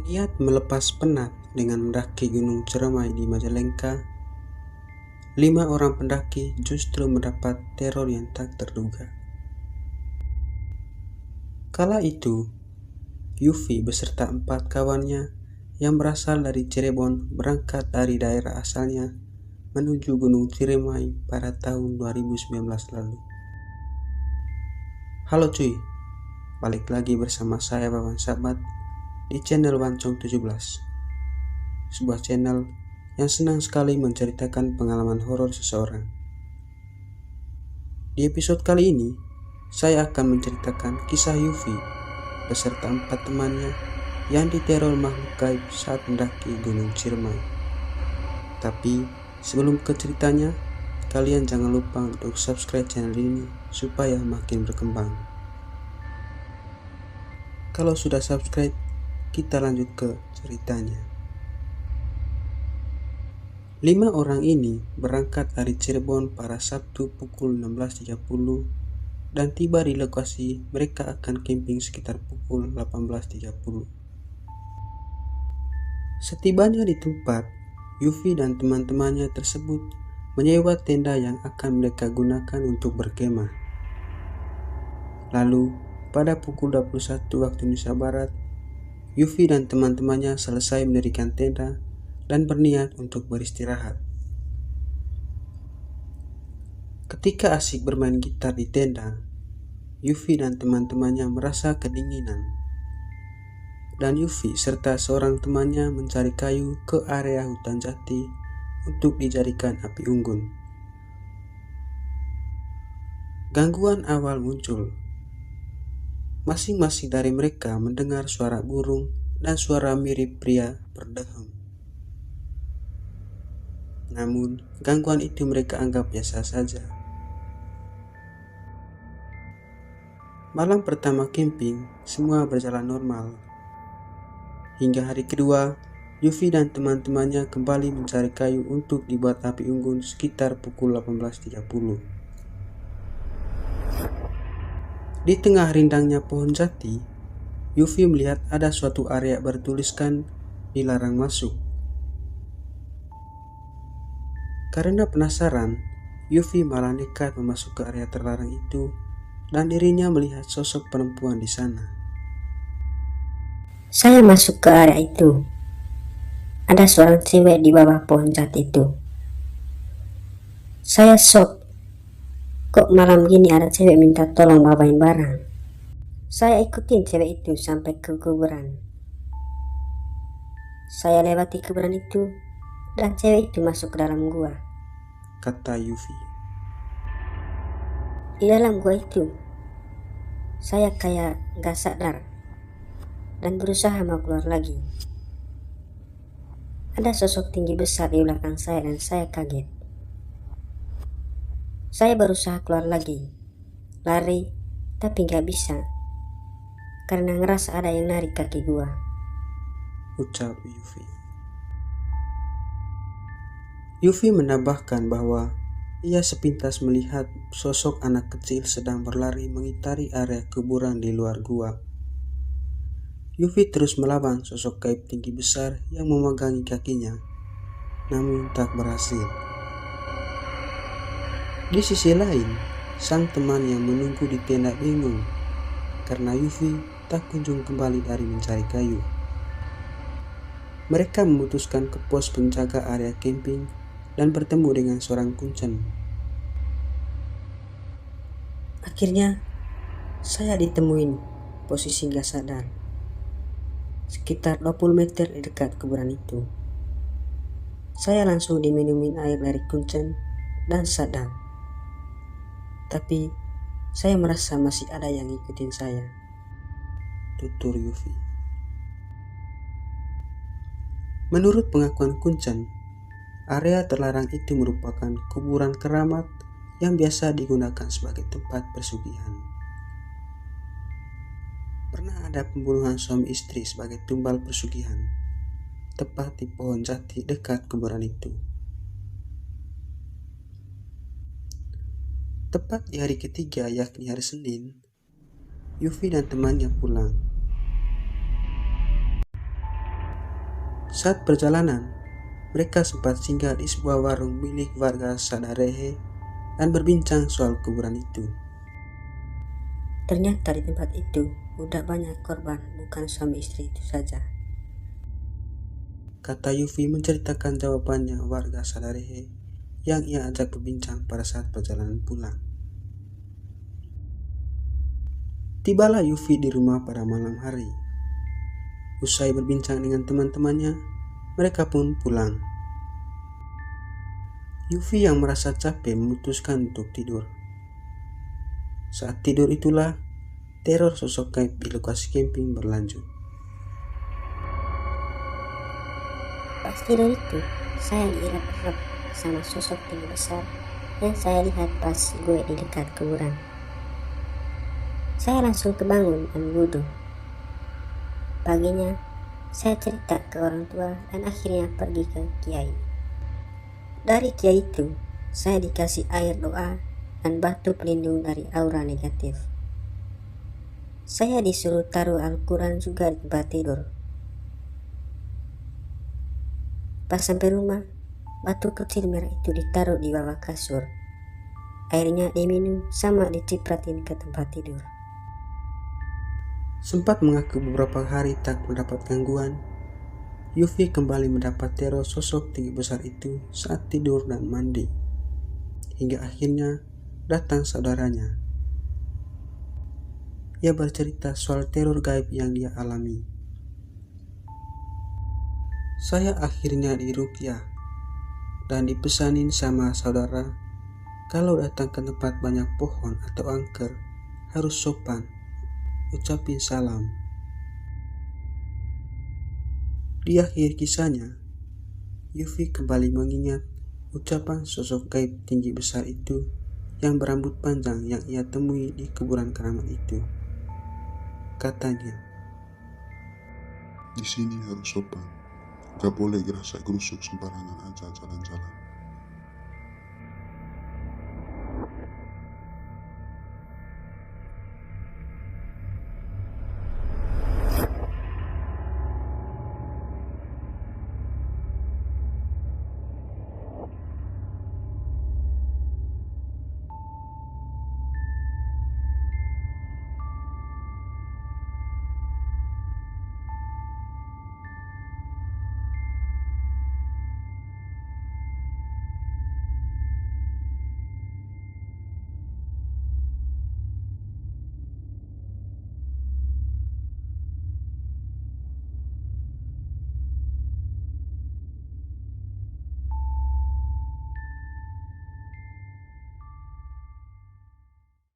Niat melepas penat dengan mendaki Gunung Ciremai di Majalengka, 5 orang pendaki justru mendapat teror yang tak terduga. Kala itu, Yufi beserta 4 kawannya yang berasal dari Cirebon berangkat dari daerah asalnya menuju Gunung Ciremai pada tahun 2019 lalu. Halo cuy, balik lagi bersama saya Bawan Sahabat di channel Wancong 17, sebuah channel yang senang sekali menceritakan pengalaman horor seseorang. Di episode kali ini, saya akan menceritakan kisah Yufi beserta 4 temannya yang diteror makhluk gaib saat mendaki Gunung Ciremai. Tapi sebelum ke ceritanya, kalian jangan lupa untuk subscribe channel ini supaya makin berkembang. Kalau sudah subscribe, kita lanjut ke ceritanya. 5 orang ini berangkat dari Cirebon pada Sabtu pukul 16.30 dan tiba di lokasi mereka akan camping sekitar pukul 18.30. Setibanya di tempat, Yufi dan teman-temannya tersebut menyewa tenda yang akan mereka gunakan untuk berkemah. Lalu, pada pukul 21 waktu Indonesia Barat, Yufi dan teman-temannya selesai mendirikan tenda dan berniat untuk beristirahat. Ketika asik bermain gitar di tenda, Yufi dan teman-temannya merasa kedinginan. Dan Yufi serta seorang temannya mencari kayu ke area hutan jati untuk dijadikan api unggun. Gangguan awal muncul. Masing-masing dari mereka mendengar suara burung dan suara mirip pria berdehem. Namun, gangguan itu mereka anggap biasa saja. Malam pertama camping, semua berjalan normal. Hingga hari kedua, Yufi dan teman-temannya kembali mencari kayu untuk dibuat api unggun sekitar pukul 18.30. Di tengah rindangnya pohon jati, Yufi melihat ada suatu area bertuliskan dilarang masuk. Karena penasaran, Yufi malah nekat memasuki area terlarang itu dan dirinya melihat sosok perempuan di sana. Saya masuk ke area itu. Ada seorang cewek di bawah pohon jati itu. Saya shock. Kok malam gini ada cewek minta tolong bawain barang? Saya ikutin cewek itu sampai ke kuburan. Saya lewati kuburan itu dan cewek itu masuk ke dalam gua. Kata Yufi. Di dalam gua itu, saya kayak gak sadar dan berusaha mau keluar lagi. Ada sosok tinggi besar di belakang saya dan saya kaget. Saya berusaha keluar lagi, lari, tapi gak bisa, karena ngerasa ada yang narik kaki gua. Ucap Yufi. Yufi menambahkan bahwa ia sepintas melihat sosok anak kecil sedang berlari mengitari area kuburan di luar gua. Yufi terus melawan sosok gaib tinggi besar yang memegangi kakinya, namun tak berhasil. Di sisi lain, sang teman yang menunggu di tenda bingung karena Yufi tak kunjung kembali dari mencari kayu. Mereka memutuskan ke pos penjaga area camping dan bertemu dengan seorang kuncen. Akhirnya, saya ditemuin posisi gak sadar, sekitar 20 meter di dekat kuburan itu. Saya langsung diminumin air dari kuncen dan sadar. Tapi, saya merasa masih ada yang ngikutin saya. Tutur Yufi. Menurut pengakuan kuncen, area terlarang itu merupakan kuburan keramat yang biasa digunakan sebagai tempat pesugihan. Pernah ada pembunuhan suami istri sebagai tumbal pesugihan, tepat di pohon jati dekat kuburan itu. Tepat di hari ketiga, yakni hari Senin, Yufi dan temannya pulang. saat perjalanan, mereka sempat singgah di sebuah warung milik warga Sadarehe dan berbincang soal kuburan itu. Ternyata di tempat itu udah banyak korban, bukan suami istri itu saja. Kata Yufi menceritakan jawabannya warga Sadarehe yang ia ajak berbincang pada saat perjalanan pulang. Tibalah Yufi di rumah pada malam hari. Usai berbincang dengan teman-temannya, mereka pun pulang. Yufi yang merasa capek memutuskan untuk tidur. Saat tidur itulah teror sosok gaib di lokasi camping berlanjut. Pas tidur itu, saya diirap-irap sama sosok tinggi besar yang saya lihat pas gue di dekat kuburan. Saya langsung kebangun dan wudhu. Paginya, saya cerita ke orang tua dan akhirnya pergi ke kiai. Dari kiai itu, saya dikasih air doa dan batu pelindung dari aura negatif. Saya disuruh taruh Al-Quran juga di tempat tidur. Pas sampai rumah, batu kecil merah itu ditaruh di bawah kasur. Airnya diminum sama dicipratin ke tempat tidur. Sempat mengaku beberapa hari tak mendapat gangguan, Yufi kembali mendapat teror sosok tinggi besar itu saat tidur dan mandi. Hingga akhirnya datang saudaranya. Ia bercerita soal teror gaib yang dia alami. Saya akhirnya diruqyah dan dipesanin sama saudara kalau datang ke tempat banyak pohon atau angker harus sopan, ucapin salam. Di akhir kisahnya, Yufi kembali mengingat ucapan sosok gaib tinggi besar itu yang berambut panjang yang ia temui di kuburan keramat itu. Katanya, "Di sini harus sopan, gak boleh gerasa gerusuk sembarangan aja jalan-jalan.